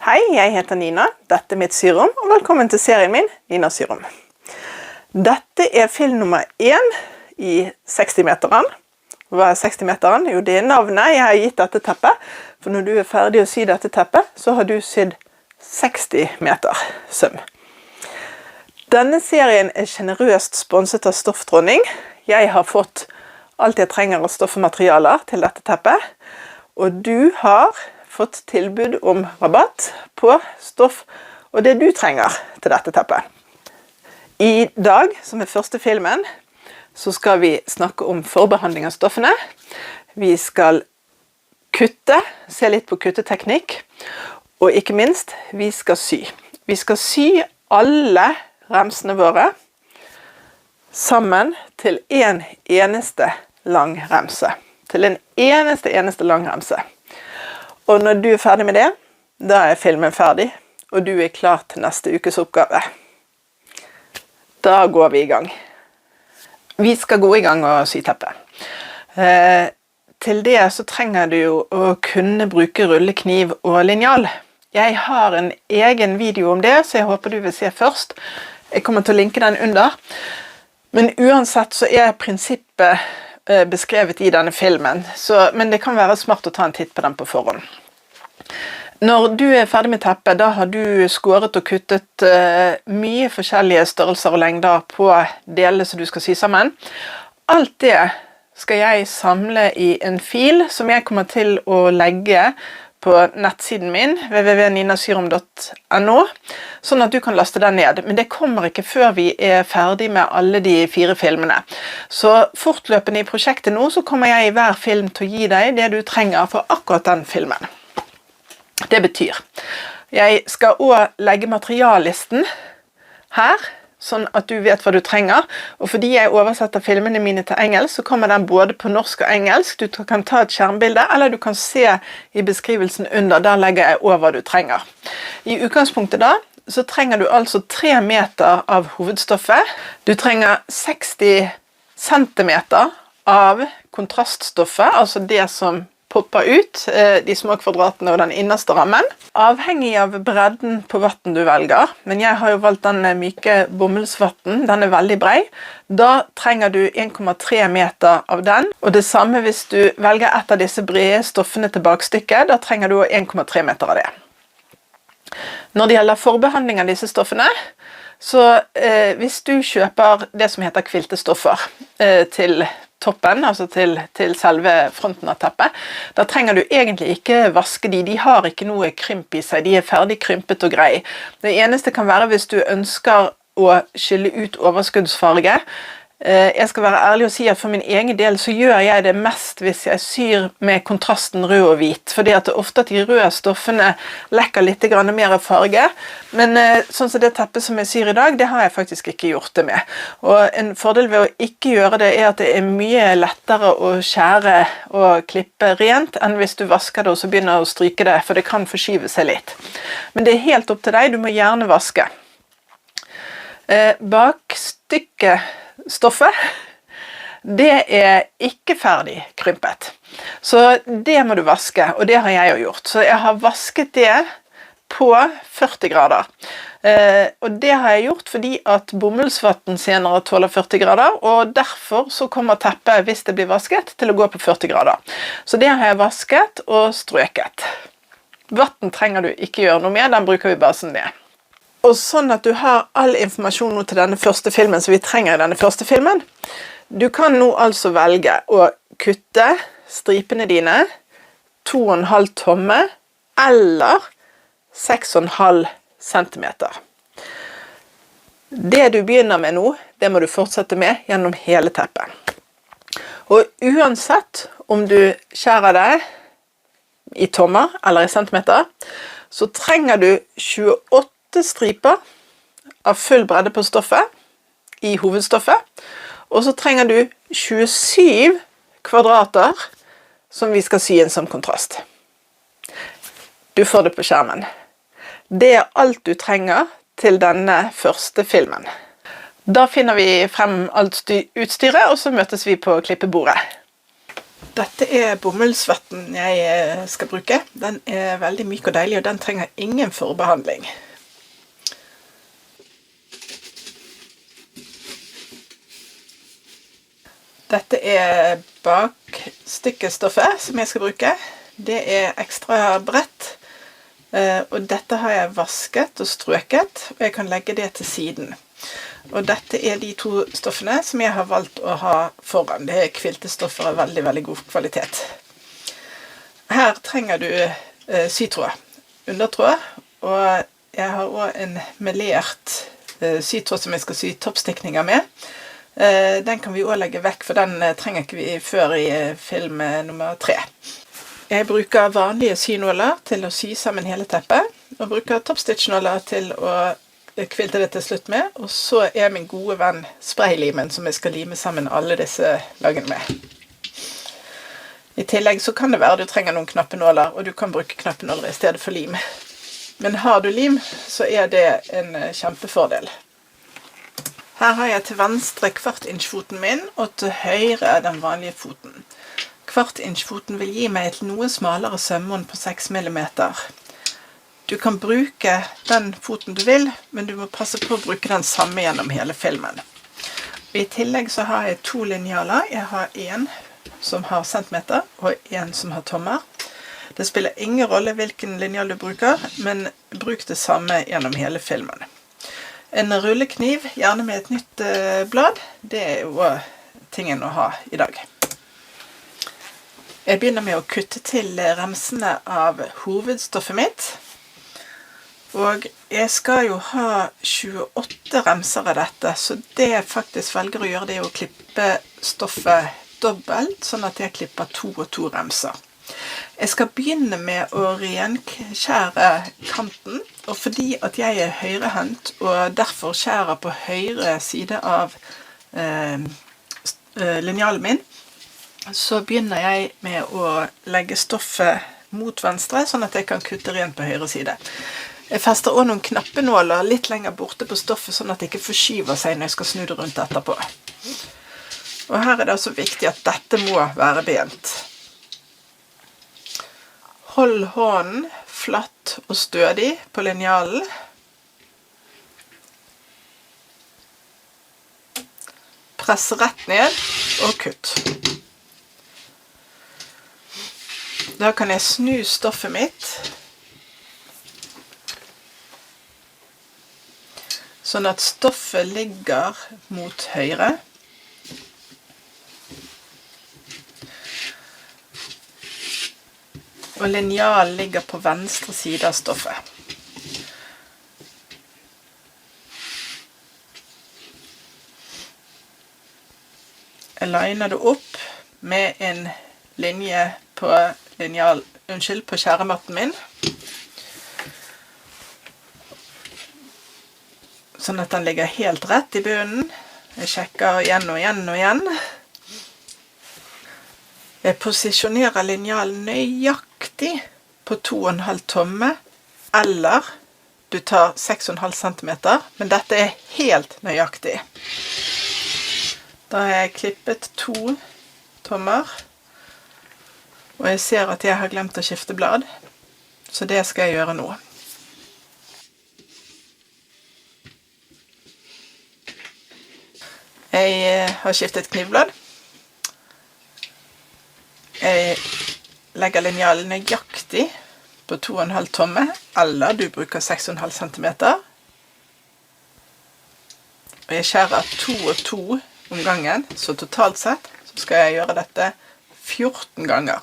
Hei, jeg heter Nina, dette er mitt syrom, og velkommen til serien min, Nina Syrom. Dette er film nummer 1 i 60-meteren. Hva er 60-meteren? Jo, det er navnet jeg har gitt dette teppet, for når du er ferdig å sy dette teppet, så har du sydd 60 meter søm. Denne serien er generøst sponset av Stoffdronning. Jeg har fått alt jeg trenger av stoffmaterialer til dette teppet, og du har fått tilbud om rabatt på stoff og det du trenger til dette teppet. I dag, som er første filmen, så skal vi snakke om forbehandling av stoffene. Vi skal kutte, se litt på kutteteknikk, og ikke minst, vi skal sy. Vi skal sy alle remsene våre sammen til en eneste lang remse. Til en eneste lang remse. Og når du er ferdig med det, da er filmen ferdig, og du er klar til neste ukes oppgave. Da går vi i gang. Vi skal gå i gang og sy teppet. Til det så trenger du jo å kunne bruke rullekniv og linjal. Jeg har en egen video om det, så jeg håper du vil se først. Jeg kommer til å linke den under. Men uansett så er prinsippet beskrevet i denne filmen, men det kan være smart å ta en titt på den på forhånd. Når du er ferdig med teppet, da har du skåret og kuttet mye forskjellige størrelser og lengder på delene som du skal sy sammen. Alt det skal jeg samle i en fil som jeg kommer til å legge på nettsiden min, www.ninasyrom.no, sånn at du kan laste den ned. Men det kommer ikke før vi er ferdig med alle de 4 filmene. Så fortløpende i prosjektet nå, så kommer jeg i hver film til å gi deg det du trenger for akkurat den filmen. Det betyr, jeg skal også legge materiallisten her, sånn at du vet hva du trenger, og fordi jeg oversetter filmene mine til engelsk, så kommer den både på norsk og engelsk. Du kan ta et skjermbilde, eller du kan se i beskrivelsen under, der legger jeg over hva du trenger. I utgangspunktet da, så trenger du altså 3 meter av hovedstoffet. Du trenger 60 centimeter av kontraststoffet, altså det som popper ut, de små kvadratene og den innerste rammen. Avhengig av bredden på vatten du velger, men jeg har jo valgt den myke bomullsvatten, den er veldig bred. Da trenger du 1,3 meter av den, og det samme hvis du velger et av disse brede stoffene til bakstykket, da trenger du 1,3 meter av det. Når det gjelder forbehandling av disse stoffene, så hvis du kjøper det som heter kviltestoffer til toppen, altså til selve fronten av teppet, da trenger du egentlig ikke vaske de. De har ikke noe krymp i seg, de er ferdig krympet og grei. Det eneste kan være hvis du ønsker å skylle ut overskuddsfarge. Jeg skal være ærlig og si at for min egen del så gjør jeg det mest hvis jeg syr med kontrasten rød og hvit, fordi at det ofte at de røde stoffene lekker litt mer farge, men sånn som det teppet som jeg syr i dag, det har jeg faktisk ikke gjort det med. Og en fordel ved å ikke gjøre det er at det er mye lettere å skjære og klippe rent enn hvis du vasker det og så begynner å stryke det, for det kan forskyve seg litt. Men det er helt opp til deg, du må gjerne vaske. Bakstykket stoffet, det er ikke ferdig krympet. Så det må du vaske, og det har jeg jo gjort. Så jeg har vasket det på 40 grader. Og det har jeg gjort fordi at bomullsvatten senere tåler 40 grader, og derfor så kommer teppet, hvis det blir vasket, til å gå på 40 grader. Så det har jeg vasket og strøket. Vatten trenger du ikke gjøre noe med, den bruker vi bare som det. Og sånn at du har all informasjon nå til denne første filmen som vi trenger i denne første filmen. Du kan nå altså velge å kutte stripene dine 2,5 tomme eller 6,5 centimeter. Det du begynner med nå, det må du fortsette med gjennom hele teppet. Og uansett om du skjærer det i tommer eller i centimeter, så trenger du 28 striper av full bredde på stoffet i hovedstoffet, og så trenger du 27 kvadrater som vi skal sy inn som kontrast. Du får det på skjermen. Det er alt du trenger til denne første filmen. Da finner vi frem alt utstyret, og så møtes vi på klippebordet. Dette er bomullsvetten jeg skal bruke. Den er veldig myk og deilig, og den trenger ingen forbehandling. Dette er bakstykkestoffet som jeg skal bruke. Det er ekstra bredt, og dette har jeg vasket og strøket, og jeg kan legge det til siden. Og dette er de to stoffene som jeg har valgt å ha foran. Det er kviltestoffer av veldig, veldig god kvalitet. Her trenger du sytråd, undertråd, og jeg har også en melert sytråd som jeg skal sy toppstikninger med. Den kan vi også legge vekk, for den trenger ikke vi før i film nummer 3. Jeg bruker vanlige synåler til å sy sammen hele teppet, og bruker toppstitchnåler til å kvilte det til slutt med, og så er min gode venn spraylimen som jeg skal lime sammen alle disse lagene med. I tillegg så kan det være du trenger noen knappenåler, og du kan bruke knappenåler i stedet for lim. Men har du lim, så er det en kjempefordel. Her har jeg til venstre kvartinchfoten min, og til høyre den vanlige foten. Kvartinchfoten vil gi meg et noe smalere sømmånd på 6 mm. Du kan bruke den foten du vil, men du må passe på å bruke den samme gjennom hele filmen. I tillegg så har jeg 2 linjaler. Jeg har en som har centimeter, og en som har tommer. Det spiller ingen rolle hvilken linjal du bruker, men bruk det samme gjennom hele filmen. En rullekniv, gjerne med et nytt blad, det er jo tingen å ha i dag. Jeg begynner med å kutte til remsene av hovedstoffet mitt. Og jeg skal jo ha 28 remser av dette, så det jeg faktisk velger å gjøre, det er å klippe stoffet dobbelt, sånn at jeg klipper 2 og 2 remser. Jeg skal begynne med å renskjære kanten, og fordi at jeg er høyrehendt og derfor skjærer på høyre side av linjalen min, så begynner jeg med å legge stoffet mot venstre, sånn at jeg kan kutte rent på høyre side. Jeg fester også noen knappenåler litt lenger borte på stoffet, sånn at det ikke forskyver seg når jeg skal snu det rundt etterpå. Og her er det også viktig at dette må være bent. Hold hånden flatt og stødig på linjalen. Press rett ned og kutt. Da kan jeg snu stoffet mitt, sånn at stoffet ligger mot høyre. Og linjalen ligger på venstre side av stoffet. Jeg liner det opp med en linje på på skjærematten min. Sånn at den ligger helt rett i bunnen. Jeg sjekker igjen og igjen og igjen. Jeg posisjonerer linjalen nøyaktig på 2,5 tomme, eller du tar 6,5 cm, men dette er helt nøyaktig. Da har jeg klippet 2 tommer, og jeg ser at jeg har glemt å skifte blad, så det skal jeg gjøre nå. Jeg har skiftet knivblad. Jeg legger linjalen nøyaktig på 2,5 tomme, eller du bruker 6,5 cm. Og jeg skjærer 2 og 2 om gangen, så totalt sett så skal jeg gjøre dette 14 ganger.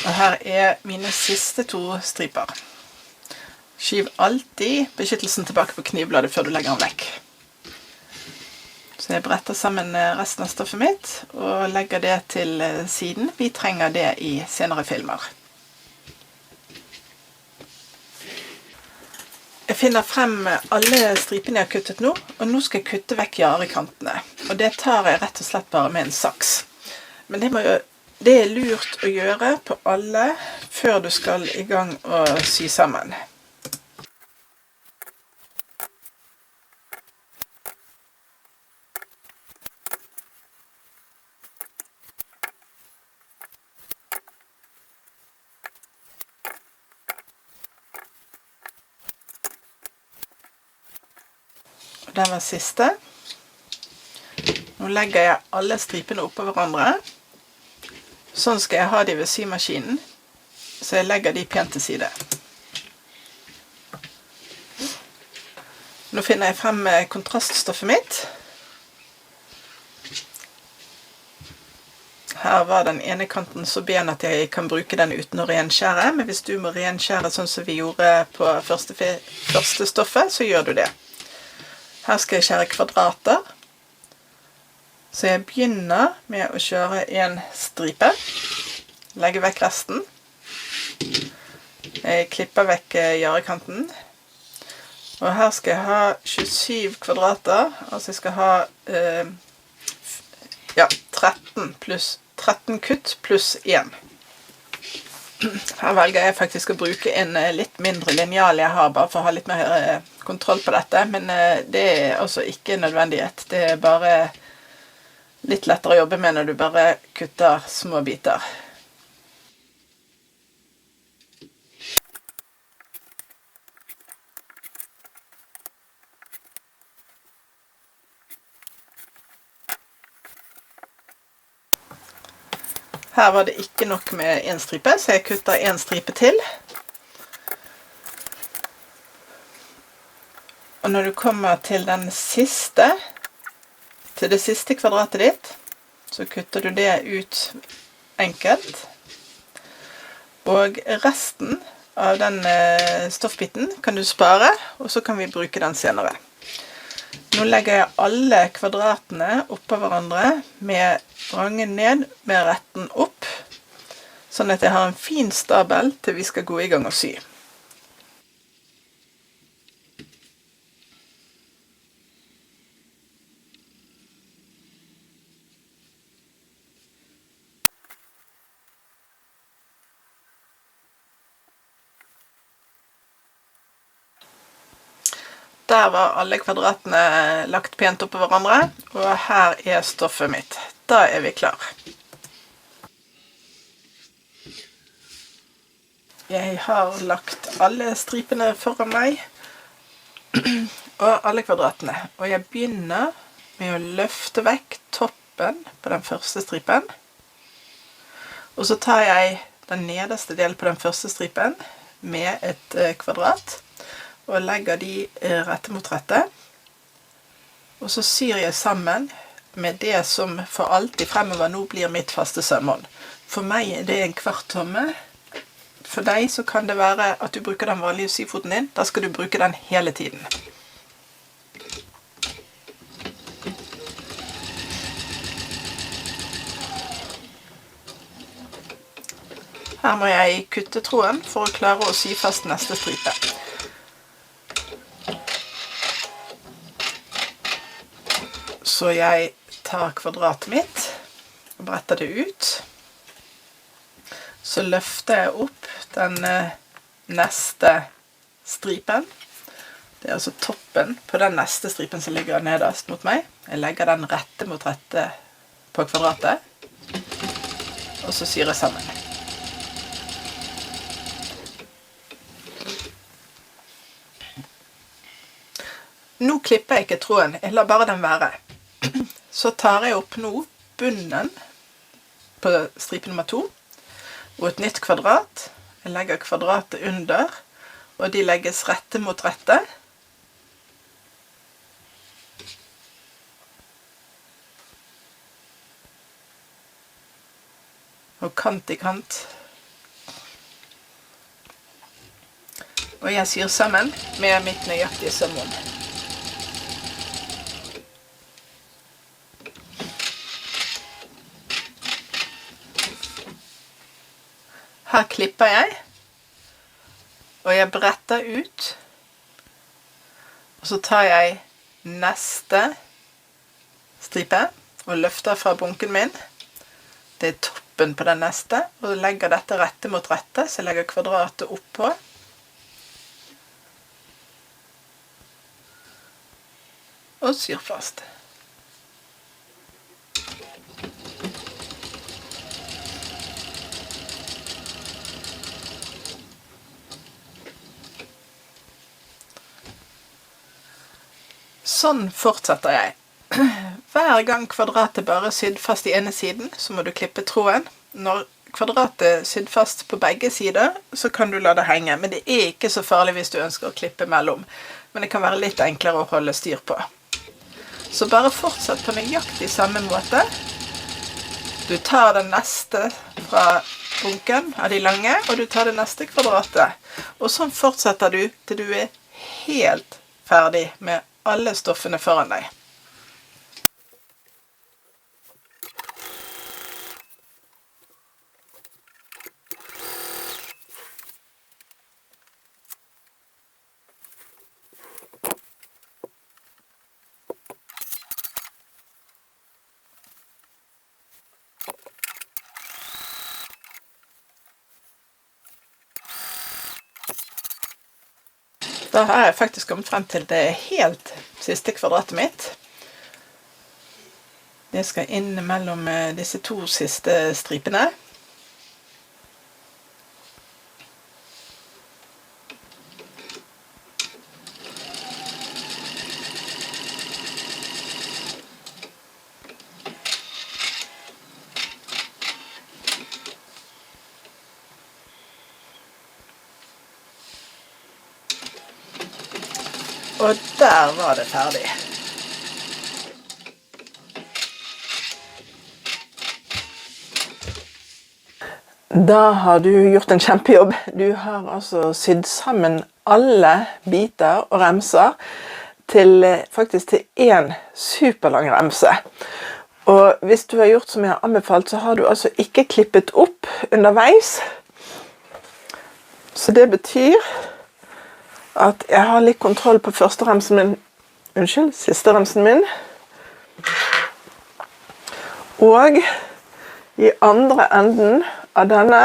Og her er mine siste 2 striper. Skyv alltid beskyttelsen tilbake på knivbladet før du legger den vekk. Så jeg bretter sammen resten av stoffet mitt og legger det til siden. Vi trenger det i senere filmer. Jeg finner frem alle stripene jeg har kuttet nå, og nå skal jeg kutte vekk jarekantene. Og det tar jeg rett og slett bare med en saks. Men det er lurt å gjøre på alle før du skal i gang å sy sammen. Den var siste. Nå legger jeg alle stripene oppå hverandre. Sånn skal jeg ha de ved symaskinen, så jeg legger de pent til side. Nå finner jeg frem kontraststoffet mitt. Her var den ene kanten så ben at jeg kan bruke den uten å renskjære, men hvis du må renskjære sånn som vi gjorde på første stoffet, så gjør du det. Her skal jeg skjære kvadrater, så jeg begynner med å kjøre en stripe, legge vekk resten. Jeg klipper vekk jarekanten, og her skal jeg ha 27 kvadrater, altså jeg skal ha 13 kutt pluss 1. Her velger jeg faktisk å bruke en litt mindre lineal jeg har, bare for å ha litt mer kontroll på dette, men det er altså ikke nødvendighet. Det er bare litt lettere å jobbe med når du bare kutter små biter. Her var det ikke nok med en stripe, så jeg kutter en stripe til. Og når du kommer til det siste kvadratet ditt, så kutter du det ut enkelt. Og resten av den stoffbiten kan du spare, og så kan vi bruke den senere. Nå legger jeg alle kvadratene oppå hverandre med vrangen ned, med retten opp, sånn at jeg har en fin stabel til vi skal gå i gang og sy. Der var alle kvadratene lagt pent oppå hverandre, og her er stoffet mitt. Da er vi klar. Jeg har lagt alle stripene foran meg, og alle kvadratene. Og jeg begynner med å løfte vekk toppen på den første stripen. Og så tar jeg den nederste delen på den første stripen med et kvadrat, og legger de rette mot rette. Og så syr jeg sammen med det som for alltid fremover nå blir mitt faste sømmål. For meg er det en kvart tomme. For deg så kan det være at du bruker den vanlige syfoten din. Da skal du bruke den hele tiden. Her må jeg kutte tråden for å klare å sy fast neste stripe. Så jeg tar kvadratet mitt og bretter det ut. Så løfter jeg opp den neste stripen. Det er altså toppen på den neste stripen som ligger nederst mot meg. Jeg legger den rette mot rette på kvadratet, og så syr jeg sammen. Nå klipper jeg ikke tråden, jeg lar bare den være. Så tar jeg opp nå bunnen på stripe nummer 2, og et nytt kvadrat. Jeg legger kvadratet under, og de legges rette mot rette. Og kant i kant. Og jeg syr sammen med mitt nøyaktige sømmål. Her klipper jeg, og jeg bretter ut, og så tar jeg neste stripe og løfter fra bunken min. Det toppen på den neste, og legger dette rette mot rette, så jeg legger kvadratet oppå. Og syr fast. Sånn fortsetter jeg. Hver gang kvadratet bare er sydd fast i ene siden, så må du klippe tråden. Når kvadratet er sydd fast på begge sider, så kan du la det henge, men det er ikke så farlig hvis du ønsker å klippe mellom. Men det kan være litt enklere å holde styr på. Så bare fortsett på nøyaktig samme måte. Du tar den neste fra bunken av de lange, og du tar det neste kvadratet. Og sånn fortsetter du til du er helt ferdig med alle stoffene foran deg. Da har jeg faktisk kommet frem til det helt siste kvadratet mitt. Det skal inn mellom disse to siste stripene. Og der var det ferdig. Da har du gjort en kjempejobb. Du har altså sydd sammen alle biter og remser faktisk til en superlang remse. Og hvis du har gjort som jeg har anbefalt, så har du altså ikke klippet opp underveis. Så det betyr at jeg har litt kontroll på første remsen min, siste remsen min. Og i andre enden av denne,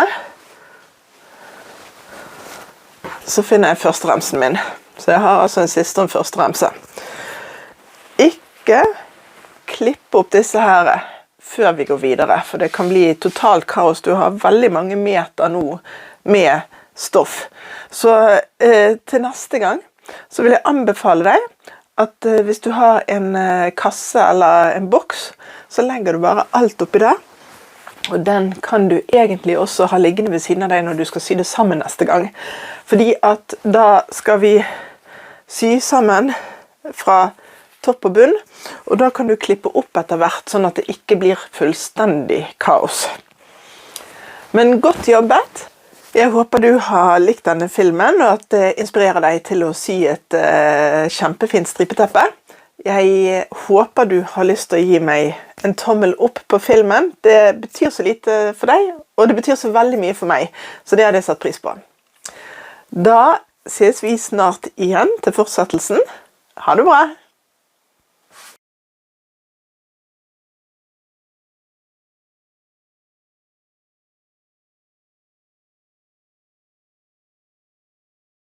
så finner jeg første remsen min. Så jeg har altså en siste og en første remse. Ikke klippe opp disse her før vi går videre, for det kan bli totalt kaos. Du har veldig mange meter nå med stoff. Så til neste gang så vil jeg anbefale deg at hvis du har en kasse eller en boks, så legger du bare alt oppi der. Og den kan du egentlig også ha liggende ved siden av deg når du skal sy det sammen neste gang. Fordi at da skal vi sy sammen fra topp og bunn, og da kan du klippe opp etter hvert, sånn at det ikke blir fullstendig kaos. Men godt jobbet! Jeg håper du har likt denne filmen, og at det inspirerer deg til å sy et kjempefint stripeteppe. Jeg håper du har lyst til å gi meg en tommel opp på filmen. Det betyr så lite for deg, og det betyr så veldig mye for meg, så det har jeg satt pris på. Da ses vi snart igjen til fortsettelsen. Ha det bra!